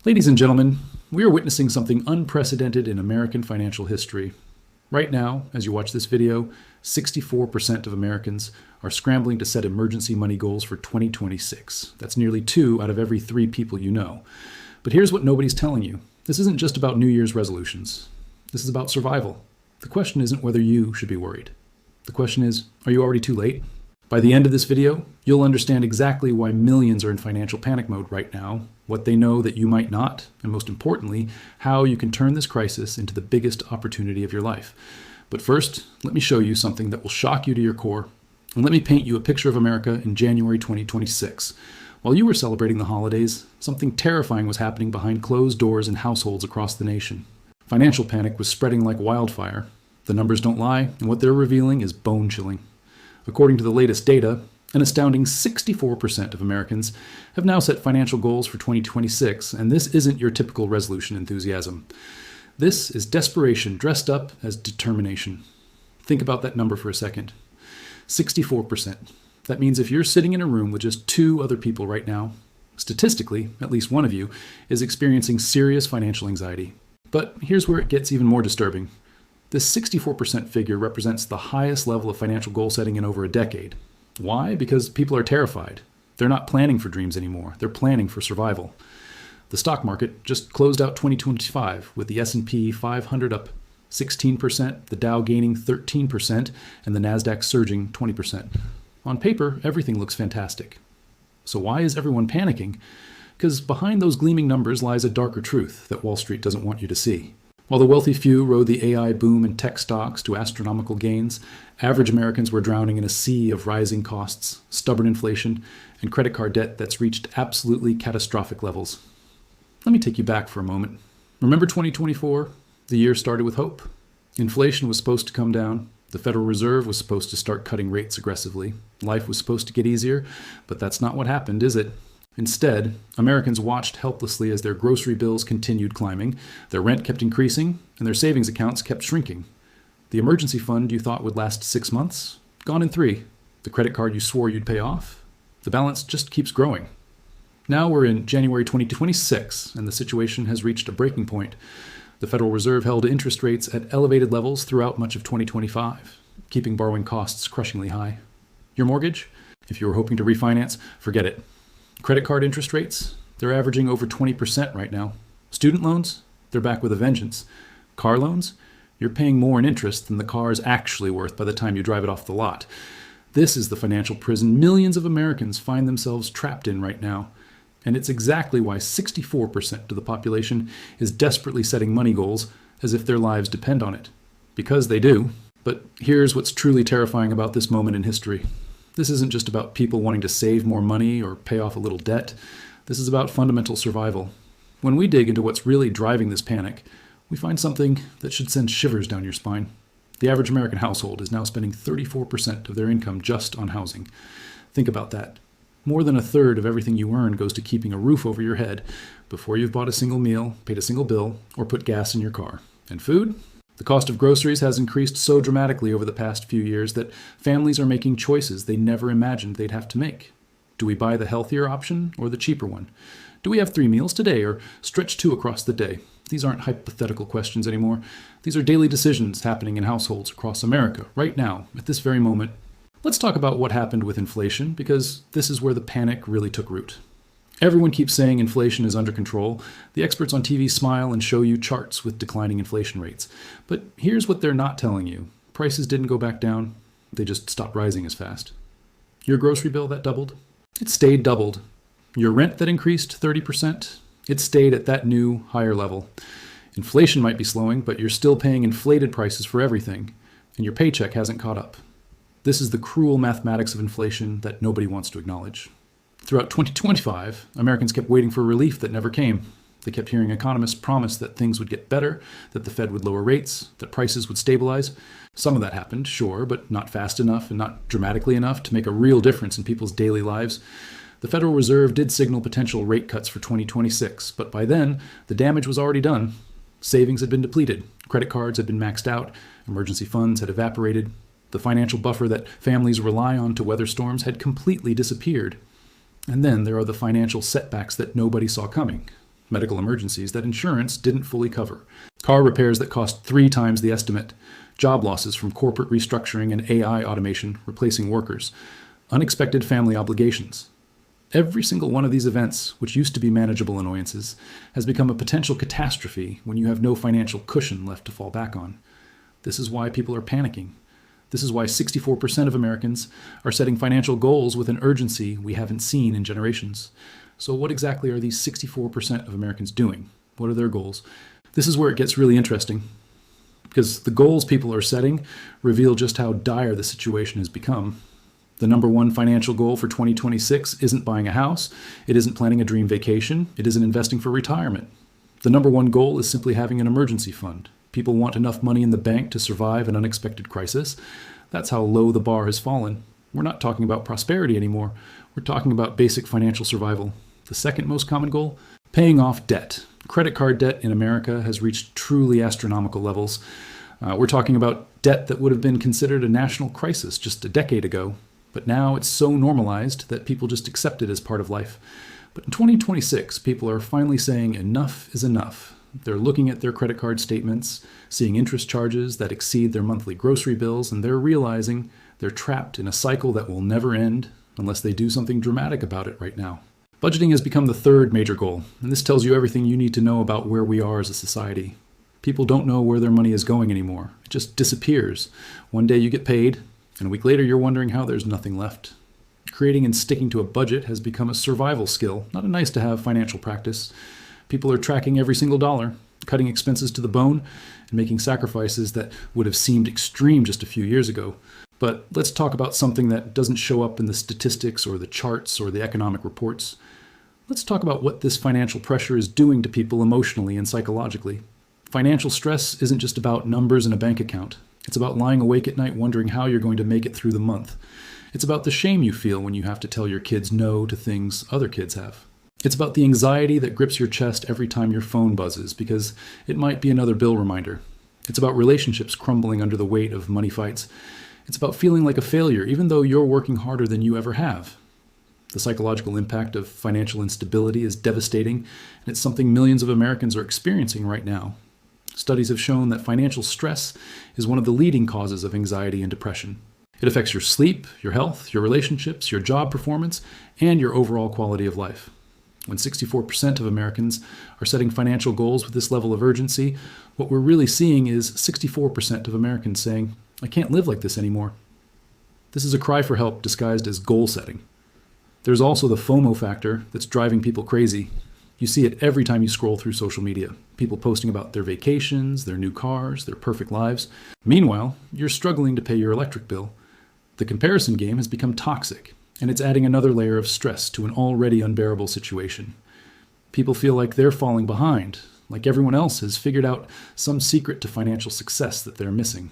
Ladies and gentlemen, we are witnessing something unprecedented in American financial history. Right now, as you watch this video, 64% of Americans are scrambling to set emergency money goals for 2026. That's nearly 2 out of every 3 people you know. But here's what nobody's telling you. This isn't just about New Year's resolutions. This is about survival. The question isn't whether you should be worried. The question is, are you already too late? By the end of this video, you'll understand exactly why millions are in financial panic mode right now, what they know that you might not, and most importantly, how you can turn this crisis into the biggest opportunity of your life. But first, let me show you something that will shock you to your core, and let me paint you a picture of America in January 2026. While you were celebrating the holidays, something terrifying was happening behind closed doors in households across the nation. Financial panic was spreading like wildfire. The numbers don't lie, and what they're revealing is bone-chilling. According to the latest data, an astounding 64% of Americans have now set financial goals for 2026, and this isn't your typical resolution enthusiasm. This is desperation dressed up as determination. Think about that number for a second. 64%. That means if you're sitting in a room with just 2 other people right now, statistically, at least one of you is experiencing serious financial anxiety. But here's where it gets even more disturbing. This 64% figure represents the highest level of financial goal setting in over a decade. Why? Because people are terrified. They're not planning for dreams anymore. They're planning for survival. The stock market just closed out 2025 with the S&P 500 up 16%, the Dow gaining 13%, and the Nasdaq surging 20%. On paper, everything looks fantastic. So why is everyone panicking? Because behind those gleaming numbers lies a darker truth that Wall Street doesn't want you to see. While the wealthy few rode the AI boom in tech stocks to astronomical gains, average Americans were drowning in a sea of rising costs, stubborn inflation, and credit card debt that's reached absolutely catastrophic levels. Let me take you back for a moment. Remember 2024? The year started with hope. Inflation was supposed to come down. The Federal Reserve was supposed to start cutting rates aggressively. Life was supposed to get easier, but that's not what happened, is it? Instead, Americans watched helplessly as their grocery bills continued climbing, their rent kept increasing, and their savings accounts kept shrinking. The emergency fund you thought would last 6 months? Gone in 3. The credit card you swore you'd pay off? The balance just keeps growing. Now we're in January 2026, and the situation has reached a breaking point. The Federal Reserve held interest rates at elevated levels throughout much of 2025, keeping borrowing costs crushingly high. Your mortgage? If you were hoping to refinance, forget it. Credit card interest rates? They're averaging over 20% right now. Student loans? They're back with a vengeance. Car loans? You're paying more in interest than the car is actually worth by the time you drive it off the lot. This is the financial prison millions of Americans find themselves trapped in right now. And it's exactly why 64% of the population is desperately setting money goals as if their lives depend on it. Because they do. But here's what's truly terrifying about this moment in history. This isn't just about people wanting to save more money or pay off a little debt. This is about fundamental survival. When we dig into what's really driving this panic, we find something that should send shivers down your spine. The average American household is now spending 34% of their income just on housing. Think about that. More than a third of everything you earn goes to keeping a roof over your head before you've bought a single meal, paid a single bill, or put gas in your car. And food? The cost of groceries has increased so dramatically over the past few years that families are making choices they never imagined they'd have to make. Do we buy the healthier option or the cheaper one? Do we have 3 meals today or stretch 2 across the day? These aren't hypothetical questions anymore. These are daily decisions happening in households across America right now, at this very moment. Let's talk about what happened with inflation, because this is where the panic really took root. Everyone keeps saying inflation is under control. The experts on TV smile and show you charts with declining inflation rates. But here's what they're not telling you. Prices didn't go back down. They just stopped rising as fast. Your grocery bill that doubled? It stayed doubled. Your rent that increased 30%? It stayed at that new, higher level. Inflation might be slowing, but you're still paying inflated prices for everything, and your paycheck hasn't caught up. This is the cruel mathematics of inflation that nobody wants to acknowledge. Throughout 2025, Americans kept waiting for relief that never came. They kept hearing economists promise that things would get better, that the Fed would lower rates, that prices would stabilize. Some of that happened, sure, but not fast enough and not dramatically enough to make a real difference in people's daily lives. The Federal Reserve did signal potential rate cuts for 2026, but by then, the damage was already done. Savings had been depleted, credit cards had been maxed out, emergency funds had evaporated. The financial buffer that families rely on to weather storms had completely disappeared. And then there are the financial setbacks that nobody saw coming. medical emergencies that insurance didn't fully cover, car repairs that cost 3 times the estimate, job losses from corporate restructuring and AI automation replacing workers, unexpected family obligations. Every single one of these events, which used to be manageable annoyances, has become a potential catastrophe when you have no financial cushion left to fall back on. This is why people are panicking. This is why 64% of Americans are setting financial goals with an urgency we haven't seen in generations. So what exactly are these 64% of Americans doing? What are their goals? This is where it gets really interesting, because the goals people are setting reveal just how dire the situation has become. The number one financial goal for 2026 isn't buying a house, it isn't planning a dream vacation, it isn't investing for retirement. The number one goal is simply having an emergency fund. People want enough money in the bank to survive an unexpected crisis. That's how low the bar has fallen. We're not talking about prosperity anymore. We're talking about basic financial survival. The second most common goal? Paying off debt. Credit card debt in America has reached truly astronomical levels. We're talking about debt that would have been considered a national crisis just a decade ago. But now it's so normalized that people just accept it as part of life. But in 2026, people are finally saying enough is enough. They're looking at their credit card statements, seeing interest charges that exceed their monthly grocery bills, and they're realizing they're trapped in a cycle that will never end unless they do something dramatic about it right now. Budgeting has become the third major goal, and this tells you everything you need to know about where we are as a society. People don't know where their money is going anymore. It just disappears. One day you get paid, and a week later you're wondering how there's nothing left. Creating and sticking to a budget has become a survival skill, not a nice-to-have financial practice. People are tracking every single dollar, cutting expenses to the bone, and making sacrifices that would have seemed extreme just a few years ago. But let's talk about something that doesn't show up in the statistics or the charts or the economic reports. Let's talk about what this financial pressure is doing to people emotionally and psychologically. Financial stress isn't just about numbers in a bank account. It's about lying awake at night wondering how you're going to make it through the month. It's about the shame you feel when you have to tell your kids no to things other kids have. It's about the anxiety that grips your chest every time your phone buzzes because it might be another bill reminder. It's about relationships crumbling under the weight of money fights. It's about feeling like a failure even though you're working harder than you ever have. The psychological impact of financial instability is devastating, and it's something millions of Americans are experiencing right now. Studies have shown that financial stress is one of the leading causes of anxiety and depression. It affects your sleep, your health, your relationships, your job performance, and your overall quality of life. When 64% of Americans are setting financial goals with this level of urgency, what we're really seeing is 64% of Americans saying, "I can't live like this anymore." This is a cry for help disguised as goal setting. There's also the FOMO factor that's driving people crazy. You see it every time you scroll through social media. People posting about their vacations, their new cars, their perfect lives. Meanwhile, you're struggling to pay your electric bill. The comparison game has become toxic, and it's adding another layer of stress to an already unbearable situation. People feel like they're falling behind, like everyone else has figured out some secret to financial success that they're missing.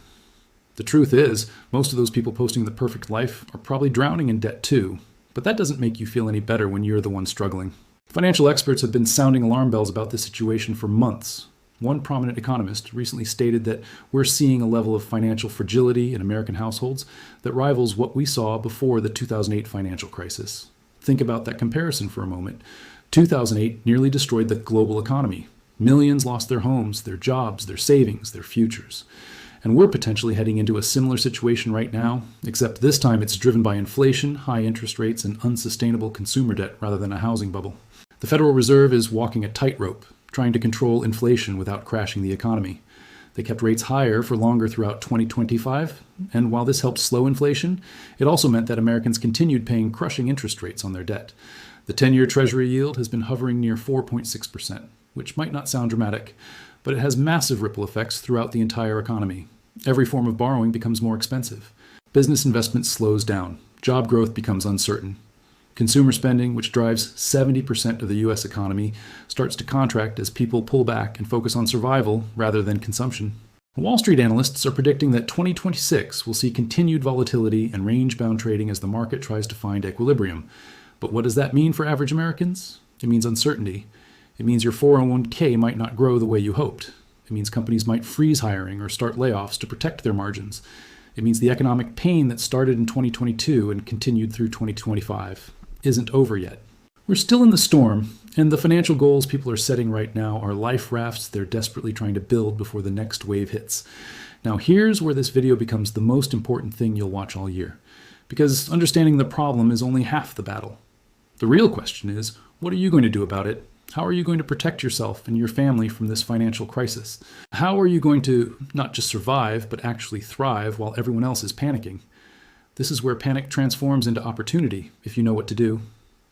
The truth is, most of those people posting the perfect life are probably drowning in debt too, but that doesn't make you feel any better when you're the one struggling. Financial experts have been sounding alarm bells about this situation for months. One prominent economist recently stated that we're seeing a level of financial fragility in American households that rivals what we saw before the 2008 financial crisis. Think about that comparison for a moment. 2008 nearly destroyed the global economy. Millions lost their homes, their jobs, their savings, their futures. And we're potentially heading into a similar situation right now, except this time it's driven by inflation, high interest rates, and unsustainable consumer debt rather than a housing bubble. The Federal Reserve is walking a tightrope, trying to control inflation without crashing the economy. They kept rates higher for longer throughout 2025, and while this helped slow inflation, it also meant that Americans continued paying crushing interest rates on their debt. The 10-year Treasury yield has been hovering near 4.6%, which might not sound dramatic, but it has massive ripple effects throughout the entire economy. Every form of borrowing becomes more expensive. Business investment slows down. Job growth becomes uncertain. Consumer spending, which drives 70% of the U.S. economy, starts to contract as people pull back and focus on survival rather than consumption. Wall Street analysts are predicting that 2026 will see continued volatility and range-bound trading as the market tries to find equilibrium. But what does that mean for average Americans? It means uncertainty. It means your 401k might not grow the way you hoped. It means companies might freeze hiring or start layoffs to protect their margins. It means the economic pain that started in 2022 and continued through 2025 isn't over yet. We're still in the storm, and the financial goals people are setting right now are life rafts they're desperately trying to build before the next wave hits. Now here's where this video becomes the most important thing you'll watch all year, because understanding the problem is only half the battle. The real question is, what are you going to do about it? How are you going to protect yourself and your family from this financial crisis? How are you going to not just survive, but actually thrive while everyone else is panicking? This is where panic transforms into opportunity if you know what to do.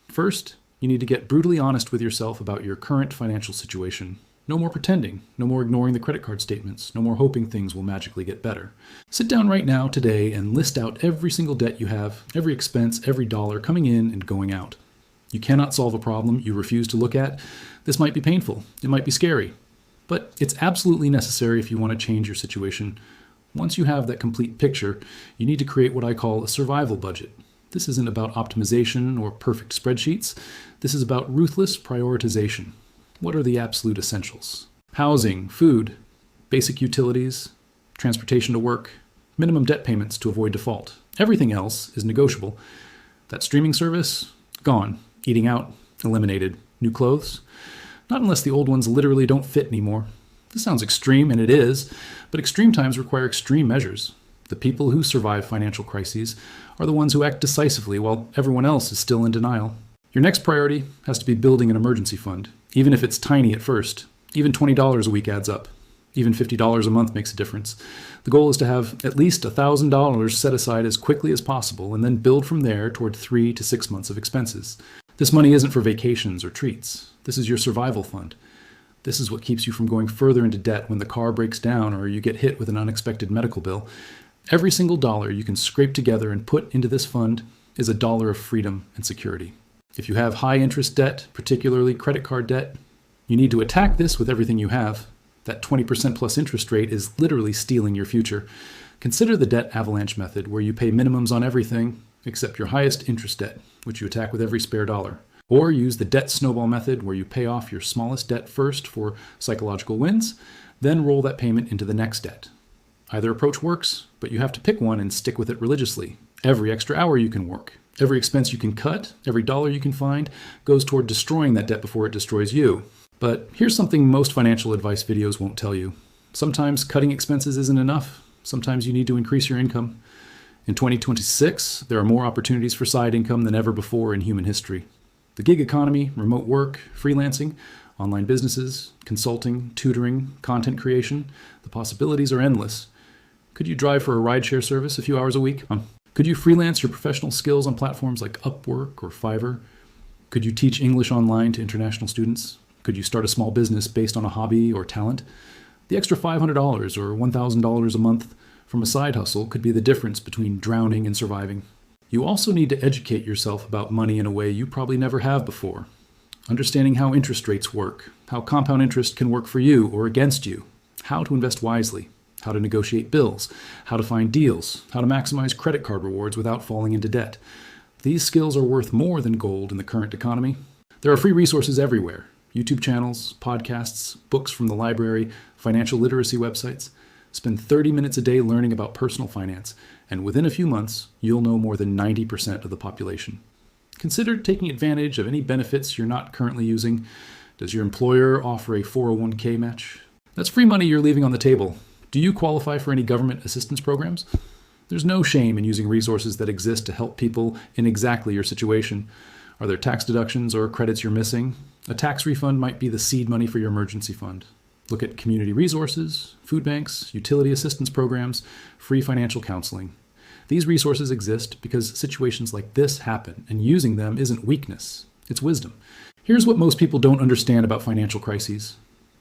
First, you need to get brutally honest with yourself about your current financial situation. No more pretending, no more ignoring the credit card statements, no more hoping things will magically get better. Sit down right now, today, and list out every single debt you have, every expense, every dollar coming in and going out. You cannot solve a problem you refuse to look at. This might be painful, it might be scary, but it's absolutely necessary if you want to change your situation. Once you have that complete picture, you need to create what I call a survival budget. This isn't about optimization or perfect spreadsheets. This is about ruthless prioritization. What are the absolute essentials? Housing, food, basic utilities, transportation to work, minimum debt payments to avoid default. Everything else is negotiable. That streaming service? Gone. Eating out? Eliminated. New clothes? Not unless the old ones literally don't fit anymore. This sounds extreme, and it is, but extreme times require extreme measures. The people who survive financial crises are the ones who act decisively while everyone else is still in denial. Your next priority has to be building an emergency fund, even if it's tiny at first. Even $20 a week adds up. Even $50 a month makes a difference. The goal is to have at least $1,000 set aside as quickly as possible and then build from there toward 3 to 6 months of expenses. This money isn't for vacations or treats. This is your survival fund. This is what keeps you from going further into debt when the car breaks down or you get hit with an unexpected medical bill. Every single dollar you can scrape together and put into this fund is a dollar of freedom and security. If you have high interest debt, particularly credit card debt, you need to attack this with everything you have. That 20% plus interest rate is literally stealing your future. Consider the debt avalanche method, where you pay minimums on everything except your highest interest debt, which you attack with every spare dollar. Or use the debt snowball method, where you pay off your smallest debt first for psychological wins, then roll that payment into the next debt. Either approach works, but you have to pick one and stick with it religiously. Every extra hour you can work, every expense you can cut, every dollar you can find goes toward destroying that debt before it destroys you. But here's something most financial advice videos won't tell you. Sometimes cutting expenses isn't enough. Sometimes you need to increase your income. In 2026, there are more opportunities for side income than ever before in human history. The gig economy, remote work, freelancing, online businesses, consulting, tutoring, content creation, the possibilities are endless. Could you drive for a rideshare service a few hours a week? Could you freelance your professional skills on platforms like Upwork or Fiverr? Could you teach English online to international students? Could you start a small business based on a hobby or talent? The extra $500 or $1,000 a month from a side hustle could be the difference between drowning and surviving. You also need to educate yourself about money in a way you probably never have before. Understanding how interest rates work, how compound interest can work for you or against you, how to invest wisely, how to negotiate bills, how to find deals, how to maximize credit card rewards without falling into debt. These skills are worth more than gold in the current economy. There are free resources everywhere. YouTube channels, podcasts, books from the library, financial literacy websites. Spend 30 minutes a day learning about personal finance, and within a few months, you'll know more than 90% of the population. Consider taking advantage of any benefits you're not currently using. Does your employer offer a 401k match? That's free money you're leaving on the table. Do you qualify for any government assistance programs? There's no shame in using resources that exist to help people in exactly your situation. Are there tax deductions or credits you're missing? A tax refund might be the seed money for your emergency fund. Look at community resources, food banks, utility assistance programs, free financial counseling. These resources exist because situations like this happen, and using them isn't weakness, it's wisdom. Here's what most people don't understand about financial crises.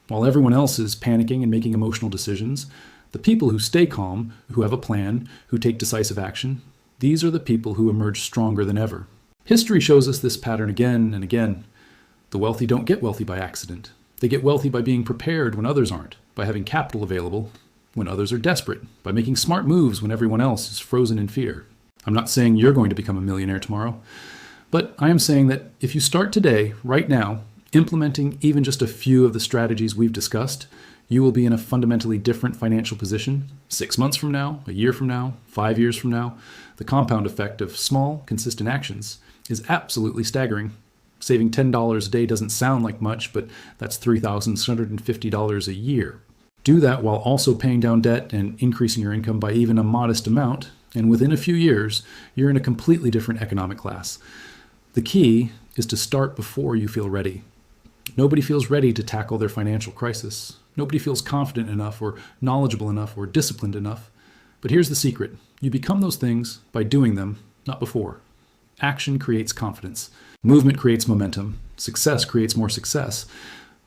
While everyone else is panicking and making emotional decisions, the people who stay calm, who have a plan, who take decisive action, these are the people who emerge stronger than ever. History shows us this pattern again and again. The wealthy don't get wealthy by accident. They get wealthy by being prepared when others aren't, by having capital available when others are desperate, by making smart moves when everyone else is frozen in fear. I'm not saying you're going to become a millionaire tomorrow, but I am saying that if you start today, right now, implementing even just a few of the strategies we've discussed, you will be in a fundamentally different financial position 6 months from now, a year from now, 5 years from now. The compound effect of small, consistent actions is absolutely staggering. Saving $10 a day doesn't sound like much, but that's $3,650 a year. Do that while also paying down debt and increasing your income by even a modest amount, and within a few years, you're in a completely different economic class. The key is to start before you feel ready. Nobody feels ready to tackle their financial crisis. Nobody feels confident enough or knowledgeable enough or disciplined enough. But here's the secret. You become those things by doing them, not before. Action creates confidence. Movement creates momentum. Success creates more success.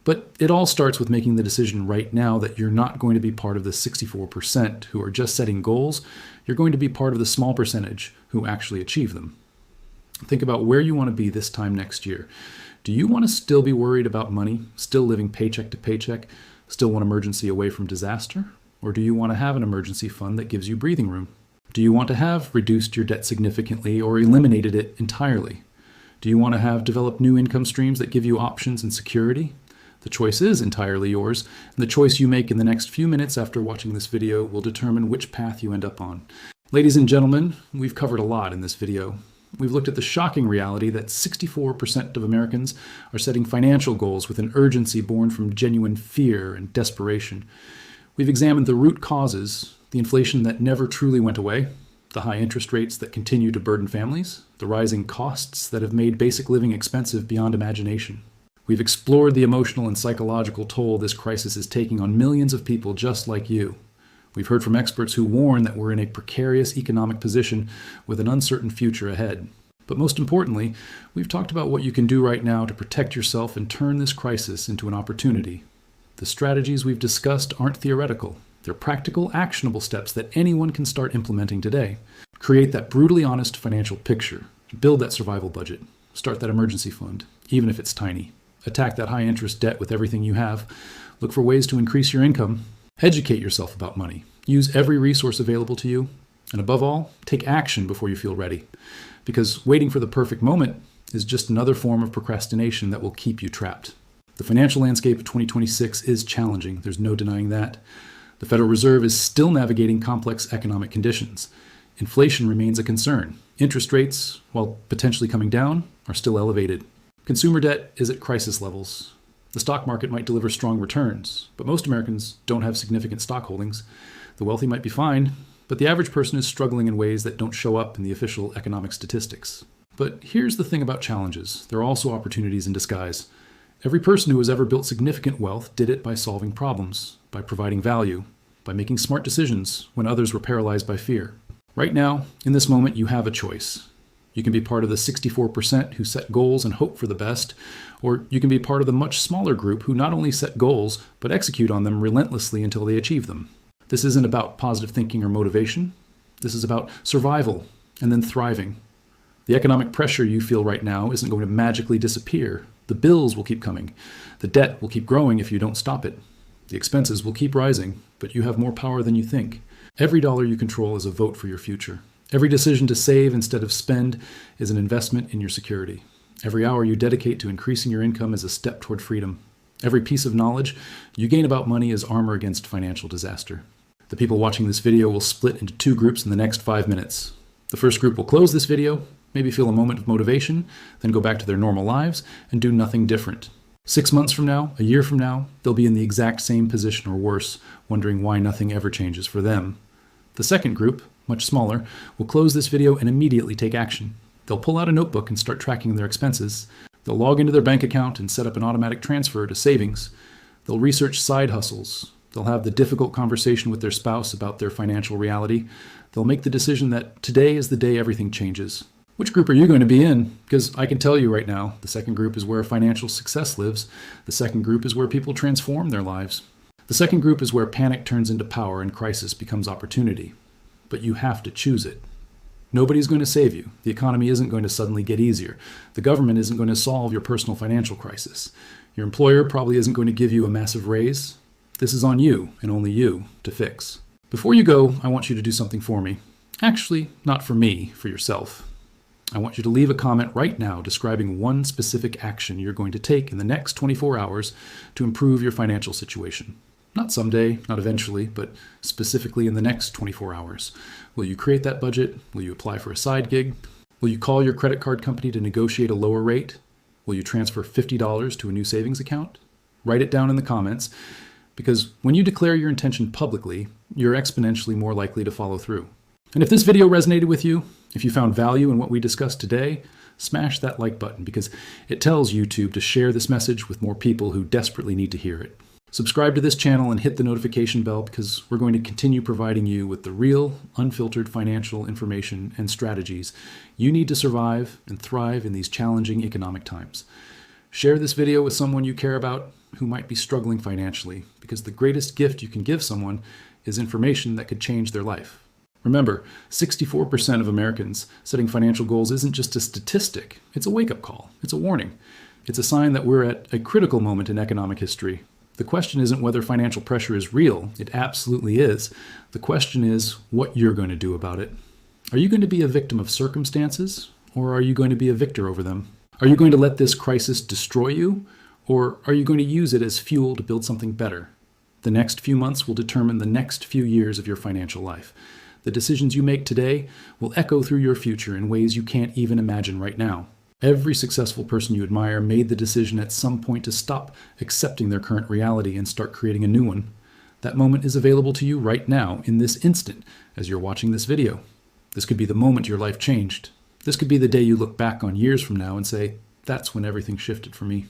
But it all starts with making the decision right now that you're not going to be part of the 64% who are just setting goals. You're going to be part of the small percentage who actually achieve them. Think about where you want to be this time next year. Do you want to still be worried about money, still living paycheck to paycheck, still want emergency away from disaster? Or do you want to have an emergency fund that gives you breathing room? Do you want to have reduced your debt significantly or eliminated it entirely? Do you want to have developed new income streams that give you options and security? The choice is entirely yours, and the choice you make in the next few minutes after watching this video will determine which path you end up on. Ladies and gentlemen, we've covered a lot in this video. We've looked at the shocking reality that 64% of Americans are setting financial goals with an urgency born from genuine fear and desperation. We've examined the root causes, the inflation that never truly went away, the high interest rates that continue to burden families, the rising costs that have made basic living expensive beyond imagination. We've explored the emotional and psychological toll this crisis is taking on millions of people just like you. We've heard from experts who warn that we're in a precarious economic position with an uncertain future ahead. But most importantly, we've talked about what you can do right now to protect yourself and turn this crisis into an opportunity. The strategies we've discussed aren't theoretical. They're practical, actionable steps that anyone can start implementing today. Create that brutally honest financial picture. Build that survival budget. Start that emergency fund, even if it's tiny. Attack that high interest debt with everything you have. Look for ways to increase your income. Educate yourself about money. Use every resource available to you. And above all, take action before you feel ready. Because waiting for the perfect moment is just another form of procrastination that will keep you trapped. The financial landscape of 2026 is challenging. There's no denying that. The Federal Reserve is still navigating complex economic conditions. Inflation remains a concern. Interest rates, while potentially coming down, are still elevated. Consumer debt is at crisis levels. The stock market might deliver strong returns, but most Americans don't have significant stock holdings. The wealthy might be fine, but the average person is struggling in ways that don't show up in the official economic statistics. But here's the thing about challenges. There are also opportunities in disguise. Every person who has ever built significant wealth did it by solving problems, by providing value, by making smart decisions when others were paralyzed by fear. Right now, in this moment, you have a choice. You can be part of the 64% who set goals and hope for the best, or you can be part of the much smaller group who not only set goals, but execute on them relentlessly until they achieve them. This isn't about positive thinking or motivation. This is about survival and then thriving. The economic pressure you feel right now isn't going to magically disappear. The bills will keep coming. The debt will keep growing if you don't stop it. The expenses will keep rising, but you have more power than you think. Every dollar you control is a vote for your future. Every decision to save instead of spend is an investment in your security. Every hour you dedicate to increasing your income is a step toward freedom. Every piece of knowledge you gain about money is armor against financial disaster. The people watching this video will split into two groups in the next 5 minutes. The first group will close this video, maybe feel a moment of motivation, then go back to their normal lives and do nothing different. 6 months from now, a year from now, they'll be in the exact same position or worse, wondering why nothing ever changes for them. The second group, much smaller, will close this video and immediately take action. They'll pull out a notebook and start tracking their expenses. They'll log into their bank account and set up an automatic transfer to savings. They'll research side hustles. They'll have the difficult conversation with their spouse about their financial reality. They'll make the decision that today is the day everything changes. Which group are you going to be in? Because I can tell you right now, the second group is where financial success lives. The second group is where people transform their lives. The second group is where panic turns into power and crisis becomes opportunity. But you have to choose it. Nobody's going to save you. The economy isn't going to suddenly get easier. The government isn't going to solve your personal financial crisis. Your employer probably isn't going to give you a massive raise. This is on you, and only you, to fix. Before you go, I want you to do something for me. Actually, not for me, for yourself. I want you to leave a comment right now describing one specific action you're going to take in the next 24 hours to improve your financial situation. Not someday, not eventually, but specifically in the next 24 hours. Will you create that budget? Will you apply for a side gig? Will you call your credit card company to negotiate a lower rate? Will you transfer $50 to a new savings account? Write it down in the comments, because when you declare your intention publicly, you're exponentially more likely to follow through. And if this video resonated with you, if you found value in what we discussed today, smash that like button, because it tells YouTube to share this message with more people who desperately need to hear it. Subscribe to this channel and hit the notification bell, because we're going to continue providing you with the real, unfiltered financial information and strategies you need to survive and thrive in these challenging economic times. Share this video with someone you care about who might be struggling financially, because the greatest gift you can give someone is information that could change their life. Remember, 64% of Americans setting financial goals isn't just a statistic, it's a wake-up call, it's a warning. It's a sign that we're at a critical moment in economic history. The question isn't whether financial pressure is real, it absolutely is. The question is what you're going to do about it. Are you going to be a victim of circumstances, or are you going to be a victor over them? Are you going to let this crisis destroy you, or are you going to use it as fuel to build something better? The next few months will determine the next few years of your financial life. The decisions you make today will echo through your future in ways you can't even imagine right now. Every successful person you admire made the decision at some point to stop accepting their current reality and start creating a new one. That moment is available to you right now, in this instant, as you're watching this video. This could be the moment your life changed. This could be the day you look back on years from now and say, that's when everything shifted for me.